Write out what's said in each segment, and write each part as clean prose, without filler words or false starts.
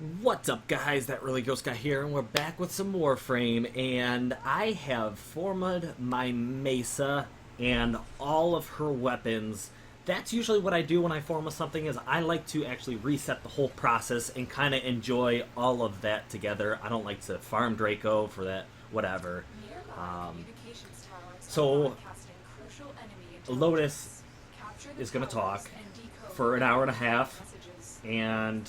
What's up, guys? That Really Ghost Guy here, and we're back with some Warframe, and I have formed my Mesa and all of her weapons. That's usually what I do when I form something, is I like to actually reset the whole process and kind of enjoy all of that together. I don't like to farm Draco for that, whatever. Um, so, Lotus is going to talk for an hour and a half, and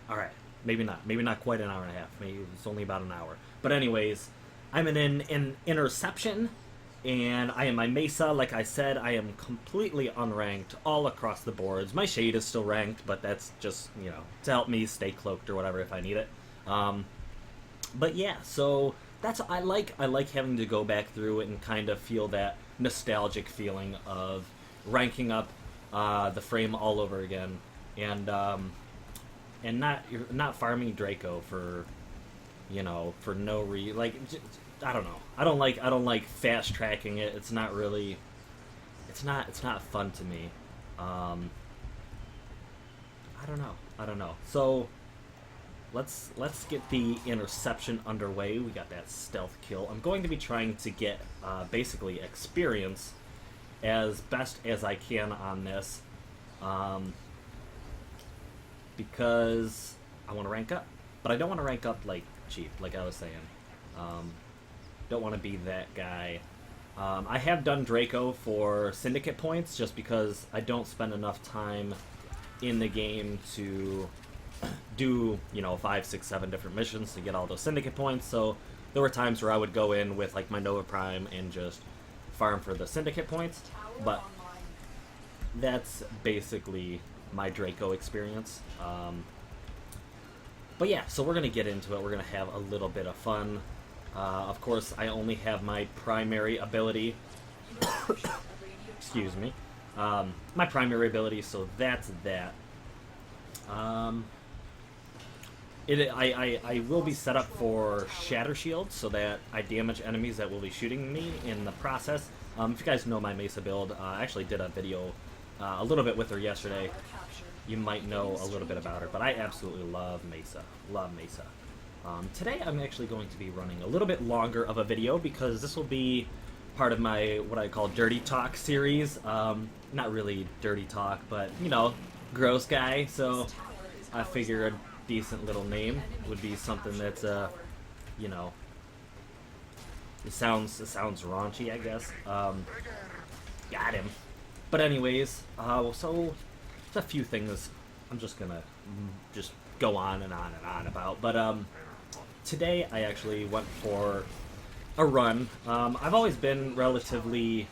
alright, maybe not quite an hour and a half. Maybe it's only about an hour. But anyways, I'm in an interception, and I am my Mesa. Like I said, I am completely unranked all across the boards. My shade is still ranked, but that's just, to help me stay cloaked or whatever if I need it. But yeah, so that's I like having to go back through it and kind of feel that nostalgic feeling of ranking up the frame all over again, and not farming Draco for for no I don't know. I don't like fast tracking it. It's not really it's not fun to me. I don't know. So let's get the interception underway. We got that stealth kill. I'm going to be trying to get basically experience as best as I can on this. Because I want to rank up. But I don't want to rank up like cheap, like I was saying. Don't want to be that guy. I have done Draco for syndicate points just because I don't spend enough time in the game to do, 5, 6, 7 different missions to get all those syndicate points. So there were times where I would go in with like my Nova Prime and just farm for the syndicate points. But that's basically my Draco experience. But yeah, so we're going to get into it. We're going to have a little bit of fun. Of course, I only have my primary ability. Excuse me. My primary ability, so that's that. I will be set up for Shatter Shield so that I damage enemies that will be shooting me in the process. If you guys know my Mesa build, I actually did a video a little bit with her yesterday. You might know a little bit about her, but I absolutely love Mesa. Love Mesa. Today I'm actually going to be running a little bit longer of a video because this will be part of my, what I call Dirty Talk series. Not really Dirty Talk, but, gross guy, so I figure a decent little name would be something that's, it sounds raunchy, I guess. Got him. But anyways, so there's a few things I'm just gonna just go on and on and on about. But today I actually went for a run. I've always been relatively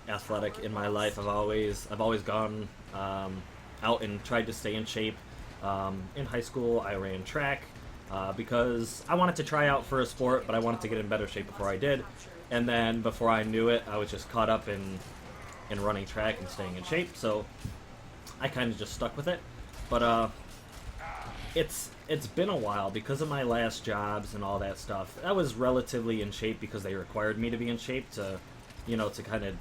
athletic in my life. I've always gone out and tried to stay in shape. In high school, I ran track because I wanted to try out for a sport, but I wanted to get in better shape before I did. And then before I knew it, I was just caught up in running track and staying in shape. So I kind of just stuck with it. But it's been a while because of my last jobs and all that stuff. I was relatively in shape because they required me to be in shape to, to kind of,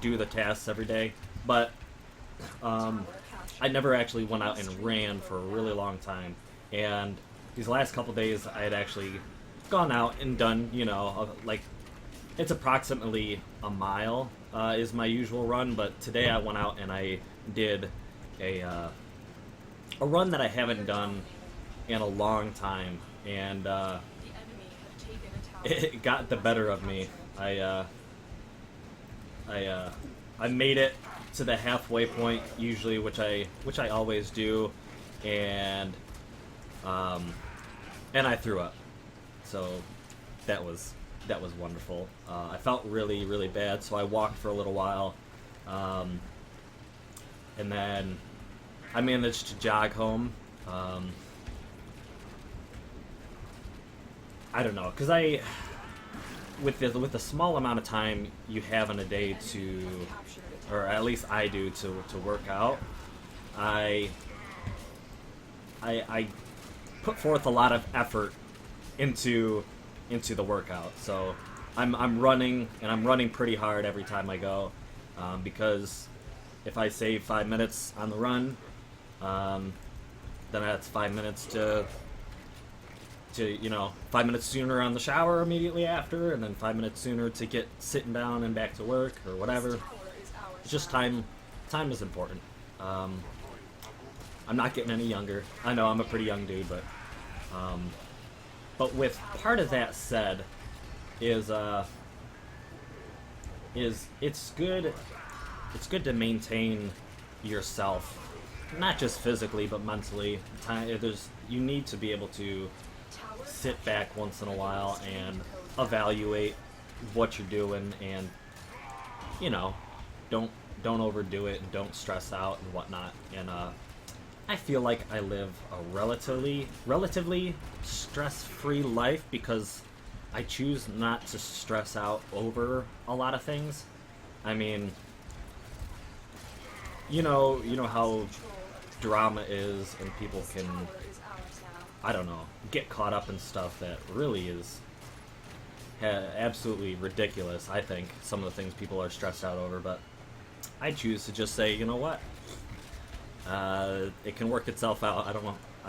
do the tasks every day. But I never actually went out and ran for a really long time. And these last couple days, I had actually gone out and done, like, it's approximately a mile is my usual run. But today I went out and I did a run that I haven't done in a long time, and it got the better of me. I made it to the halfway point usually, which I always do, and I threw up. So that was wonderful. I felt really, really bad, so I walked for a little while, and then I managed to jog home. I don't know, because with the small amount of time you have in a day to, or at least I do, to work out, I put forth a lot of effort into the workout. So I'm running, and I'm running pretty hard every time I go, because if I save 5 minutes on the run, then that's 5 minutes to 5 minutes sooner on the shower immediately after, and then 5 minutes sooner to get sitting down and back to work or whatever. It's just time. Time is important. I'm not getting any younger. I know I'm a pretty young dude, but with part of that said, is it's good to maintain yourself, not just physically but mentally. You need to be able to sit back once in a while and evaluate what you're doing, and don't overdo it and don't stress out and whatnot. And I feel like I live a relatively stress-free life because I choose not to stress out over a lot of things. I mean, you know how drama is, and people can, I don't know, get caught up in stuff that really is absolutely ridiculous. I think some of the things people are stressed out over, but I choose to just say, you know what, it can work itself out. I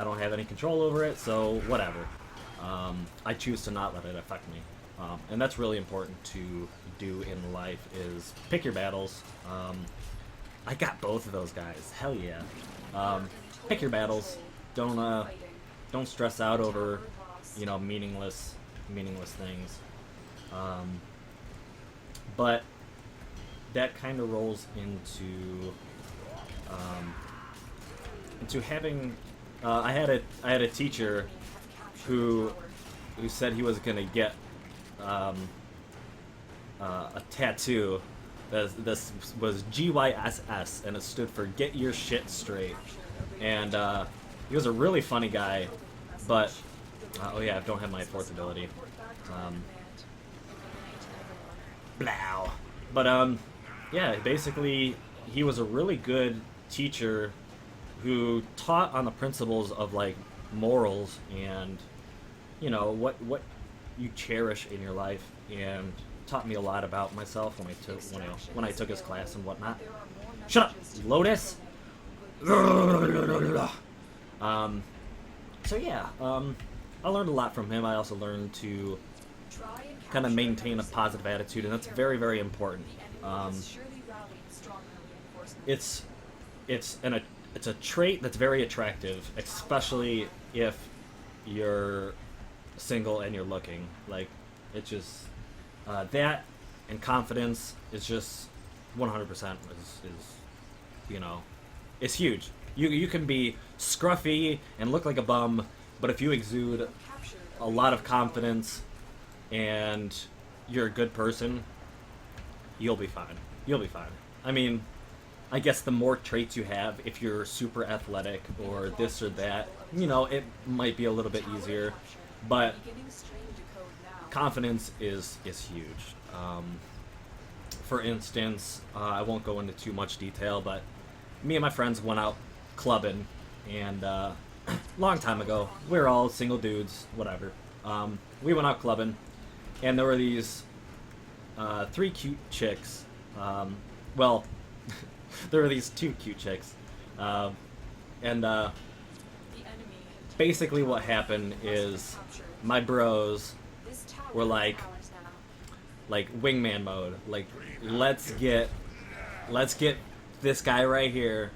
don't have any control over it, so whatever. I choose to not let it affect me, and that's really important to do in life, is pick your battles. I got both of those guys. Hell yeah. Pick your battles. Don't stress out over meaningless things. But that kind of rolls into having. I had a teacher who said he was gonna get a tattoo. This was GYSS, and it stood for Get Your Shit Straight. And he was a really funny guy, but oh yeah, I don't have my fourth ability. Blow. But yeah, basically he was a really good teacher who taught on the principles of like morals and what you cherish in your life, and taught me a lot about myself when I took his class and whatnot. Shut up, Lotus. So yeah, I learned a lot from him. I also learned to kind of maintain a positive attitude, and that's very, very important. It's a trait that's very attractive, especially if you're single and you're looking. Like, it's just that, and confidence is just 100% is it's huge. You can be scruffy and look like a bum, but if you exude a lot of confidence and you're a good person, you'll be fine. You'll be fine. I mean, I guess the more traits you have, if you're super athletic or this or that, it might be a little bit easier, but confidence is huge. For instance, I won't go into too much detail, but me and my friends went out clubbing, and long time ago, we were all single dudes, whatever. We went out clubbing, and there were these 3 cute chicks. Well, there were these 2 cute chicks, and basically what happened is my bros were like wingman mode. Like, let's get this guy right here,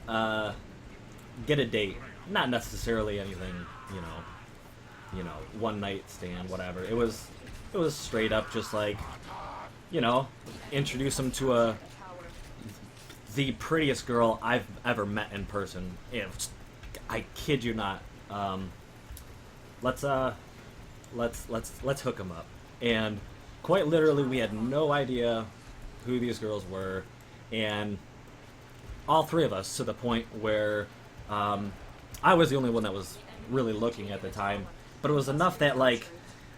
get a date. Not necessarily anything, one night stand, whatever. It was straight up just like, introduce him to the prettiest girl I've ever met in person. I kid you not. Let's hook him up. And quite literally, we had no idea who these girls were, and all 3 of us, to the point where I was the only one that was really looking at the time, but it was enough that like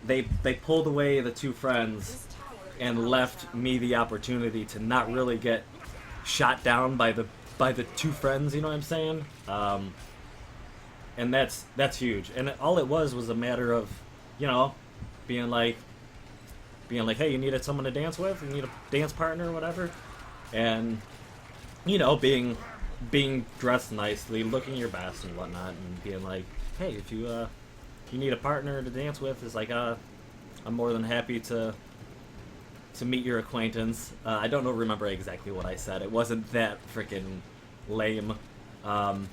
they pulled away the 2 friends and left me the opportunity to not really get shot down by the 2 friends. You know what I'm saying? And that's huge. And all it was a matter of being like, hey, you needed someone to dance with? You need a dance partner or whatever? And, being being dressed nicely, looking your best and whatnot, and being like, hey, if you need a partner to dance with, it's like, I'm more than happy to meet your acquaintance. I don't know, remember exactly what I said. It wasn't that freaking lame. Um,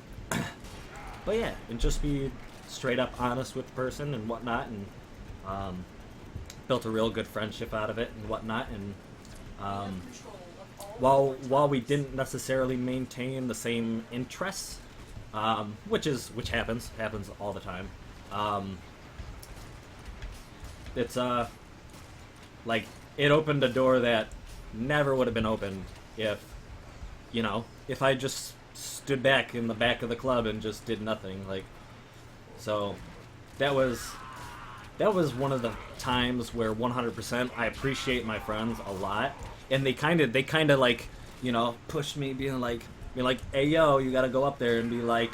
but yeah, and just be straight up honest with the person and whatnot, and built a real good friendship out of it and whatnot. And while we didn't necessarily maintain the same interests, which happens all the time. It's like it opened a door that never would have been opened if if I just stood back in the back of the club and just did nothing. Like, so that was one of the times where 100% I appreciate my friends a lot, and they kind of like pushed me, being like, hey yo, you gotta go up there and be like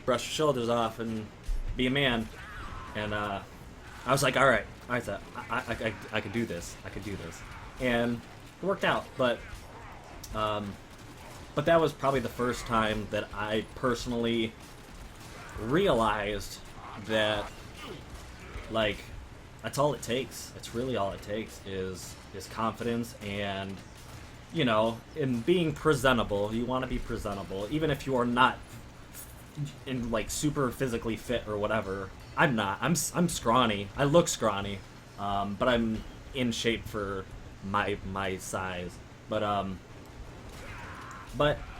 brush your shoulders off and be a man. And I was like, all right, so I could do this, and it worked out. But that was probably the first time that I personally realized that, like, that's all it takes. It's really all it takes is confidence, and in being presentable. You want to be presentable, even if you are not in like super physically fit or whatever. I'm not. I'm scrawny. I look scrawny, but I'm in shape for my size. But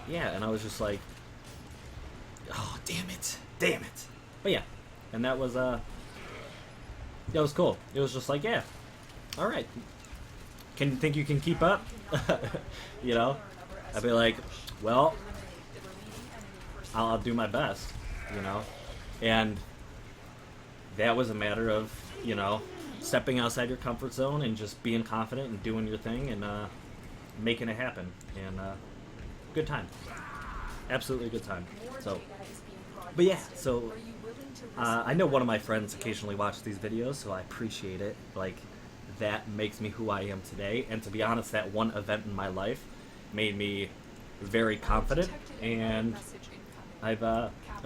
yeah, and I was just like, oh damn it. But yeah, and that was cool. It was just like, yeah, all right. Can you think you can keep up? I'd be like, well, I'll do my best, and that was a matter of stepping outside your comfort zone and just being confident and doing your thing and making it happen. And good time, absolutely good time. So, but yeah, so I know one of my friends occasionally watch these videos, so I appreciate it. Like, that makes me who I am today. And to be honest, that one event in my life made me very confident, and I've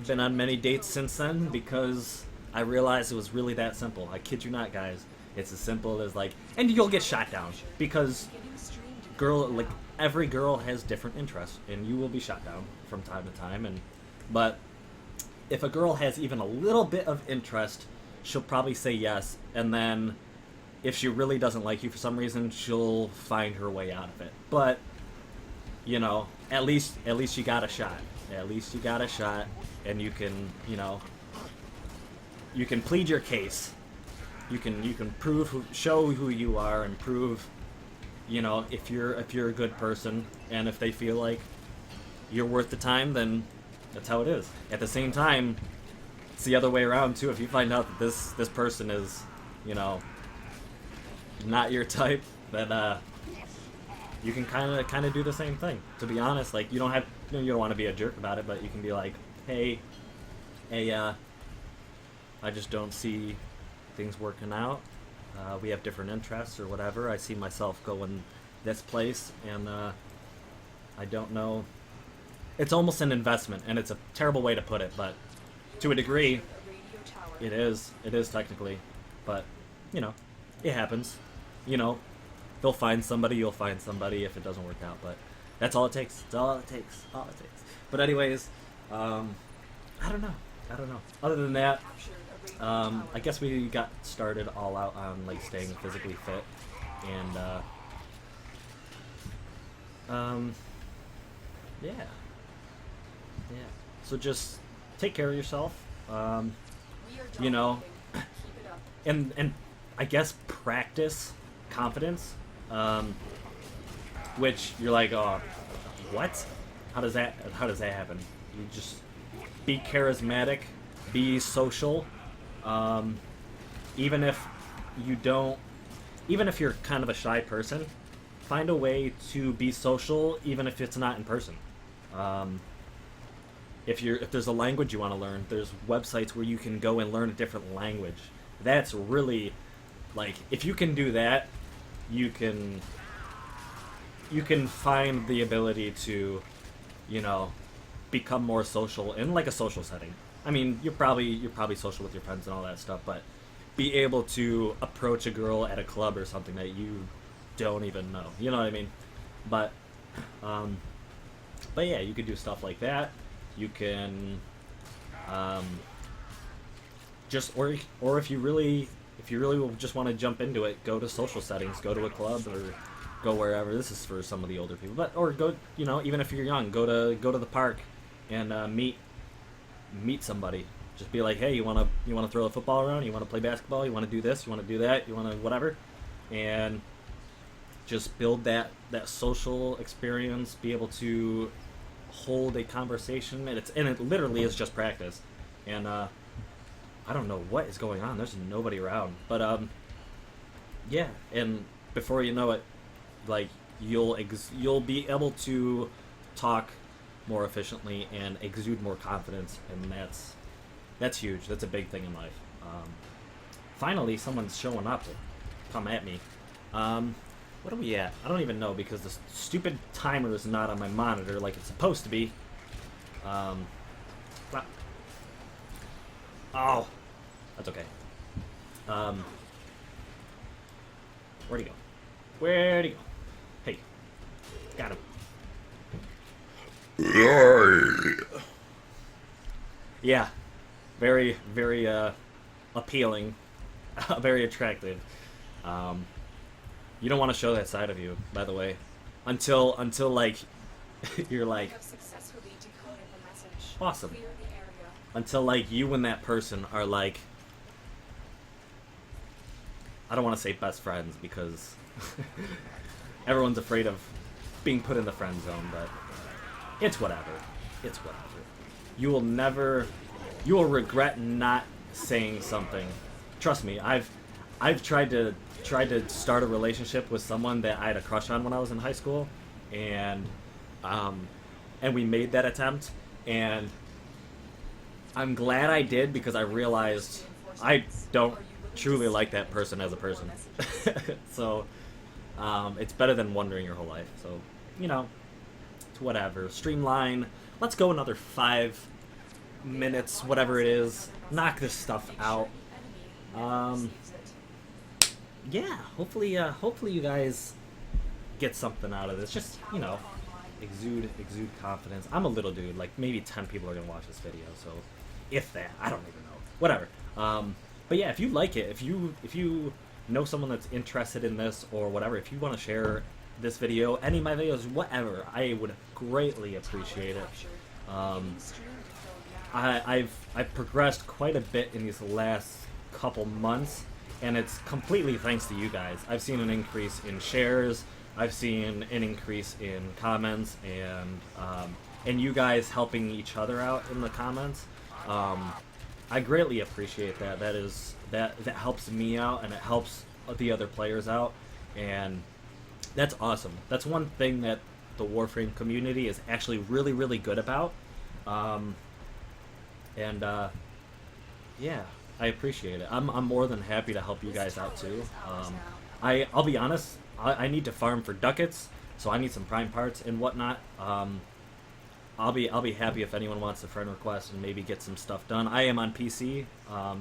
been on many dates since then because I realized it was really that simple. I kid you not, guys. It's as simple as like, and you'll get shot down because every girl has different interests, and you will be shot down from time to time. But if a girl has even a little bit of interest, she'll probably say yes, and then if she really doesn't like you for some reason, she'll find her way out of it. But at least you got a shot. At least you got a shot, and you can you can plead your case. You can show who you are, and prove if you're a good person, and if they feel like you're worth the time, then that's how it is. At the same time, it's the other way around too. If you find out that this person is not your type, then you can kind of do the same thing. To be honest, like, you don't want to be a jerk about it, but you can be like, hey, I just don't see things working out. We have different interests or whatever. I see myself going this place, and I don't know. It's almost an investment, and it's a terrible way to put it, but to a degree, it is technically. But it happens. They'll find somebody, you'll find somebody if it doesn't work out, but that's all it takes. It's all it takes. But anyways, I don't know. Other than that, I guess we got started all out on like staying physically fit, and yeah. So just take care of yourself, and I guess practice confidence, which you're like, oh, what? How does that happen? You just be charismatic, be social, even if you're kind of a shy person, find a way to be social, even if it's not in person. If there's a language you want to learn, there's websites where you can go and learn a different language. That's really, like, if you can do that, you can find the ability to you know, become more social in like a social setting. I mean, you're probably social with your friends and all that stuff, but be able to approach a girl at a club or something that you don't even know. You know what I mean? But um, but yeah, you could do stuff like that. You can um, just or if you really just want to jump into it, go to social settings, go to a club or go wherever. This is for some of the older people, but or go, you know, even if you're young, go to the park and meet somebody. Just be like, hey, you wanna throw a football around? You want to play basketball? You want to do this? You want to do that? You want to whatever, and just build that social experience. Be able to hold a conversation, and it literally is just practice. And I don't know what is going on. There's nobody around, but yeah. And before you know it, like you'll be able to talk more efficiently and exude more confidence, and that's huge. That's a big thing in life. Finally, someone's showing up to come at me. What are we at? I don't even know because the stupid timer is not on my monitor like it's supposed to be. But, oh, that's okay. Where'd he go? Where'd he go? Hey, got him. Yeah, very, very appealing, very attractive. You don't want to show that side of you, by the way, until like you're like awesome. Until like you and that person are like, I don't want to say best friends because everyone's afraid of being put in the friend zone, but it's whatever. It's whatever. You will never, you will regret not saying something. Trust me, I've tried to start a relationship with someone that I had a crush on when I was in high school, and we made that attempt, and I'm glad I did because I realized I don't truly like that person as a person. So it's better than wondering your whole life. So, you know, it's whatever. Streamline. Let's go another 5 minutes, whatever it is. Knock this stuff out. Yeah, hopefully you guys get something out of this. Just, you know, exude confidence. I'm a little dude. Like, maybe 10 people are going to watch this video, so if that. I don't even know. Whatever. But yeah, if you like it, if you know someone that's interested in this or whatever, if you want to share this video, any of my videos, whatever, I would greatly appreciate it. I've progressed quite a bit in these last couple months, and it's completely thanks to you guys. I've seen an increase in shares, I've seen an increase in comments, and you guys helping each other out in the comments. I greatly appreciate that. That helps me out, and it helps the other players out, and that's awesome. That's one thing that the Warframe community is actually really, really good about. Yeah, I appreciate it. I'm more than happy to help you guys out too. I'll be honest. I need to farm for ducats, so I need some prime parts and whatnot. I'll be happy if anyone wants a friend request and maybe get some stuff done. I am on PC,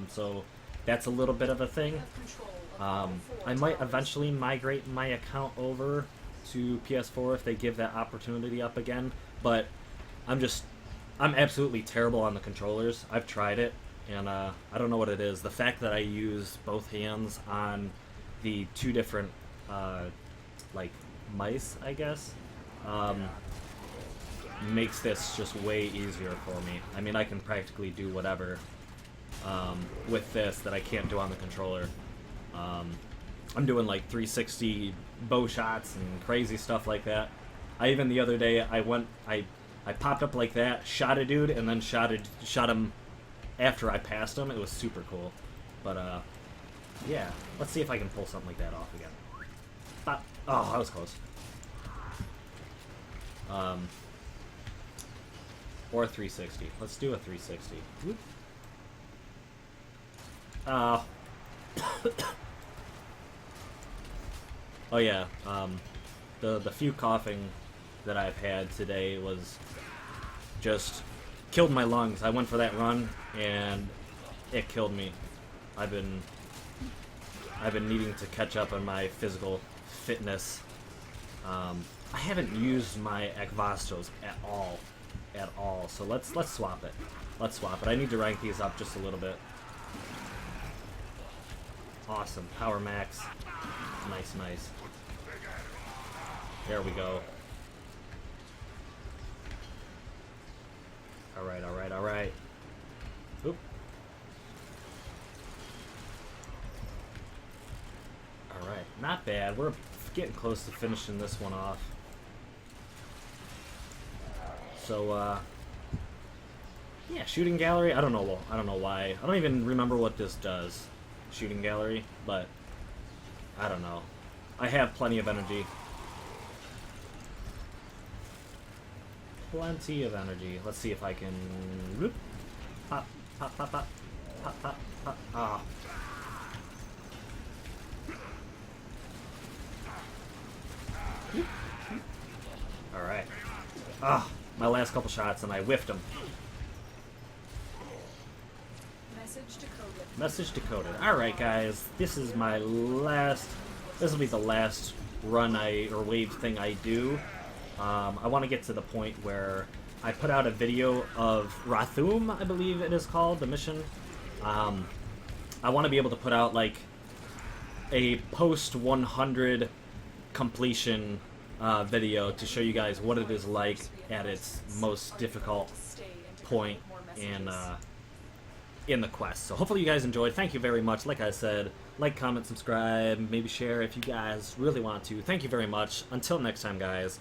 so that's a little bit of a thing. I might eventually migrate my account over to PS4 if they give that opportunity up again, but I'm absolutely terrible on the controllers. I've tried it, and I don't know what it is. The fact that I use both hands on the 2 different like mice, I guess, makes this just way easier for me. I mean, I can practically do whatever with this that I can't do on the controller. I'm doing like 360 bow shots and crazy stuff like that. Even the other day, I popped up like that, shot a dude, and then shot him after I passed him. It was super cool. But yeah, let's see if I can pull something like that off again. Oh, that was close. Or a 360. Let's do a 360. Whoop. Oh yeah. The few coughing that I've had today was just killed my lungs. I went for that run, and it killed me. I've been needing to catch up on my physical fitness. I haven't used my Ekvastos at all. So let's swap it. Let's swap it. I need to rank these up just a little bit. Awesome. Power max. Nice. There we go. Alright. Oop. Alright, not bad. We're getting close to finishing this one off. So, yeah, shooting gallery. I don't know why. I don't even remember what this does. Shooting gallery, but I don't know. I have plenty of energy. Plenty of energy. Let's see if I can. Whoop. Pop. Ah. Alright. Ah, my last couple shots and I whiffed them. Message decoded. Alright, guys. This is my last. This will be the last run or wave thing I do. I want to get to the point where I put out a video of Rathum, I believe it is called, the mission. I want to be able to put out, like, a post-100 completion video to show you guys what it is like at its most difficult point in the quest. So hopefully you guys enjoyed. Thank you very much. Like I said, like, comment, subscribe, maybe share if you guys really want to. Thank you very much. Until next time, guys.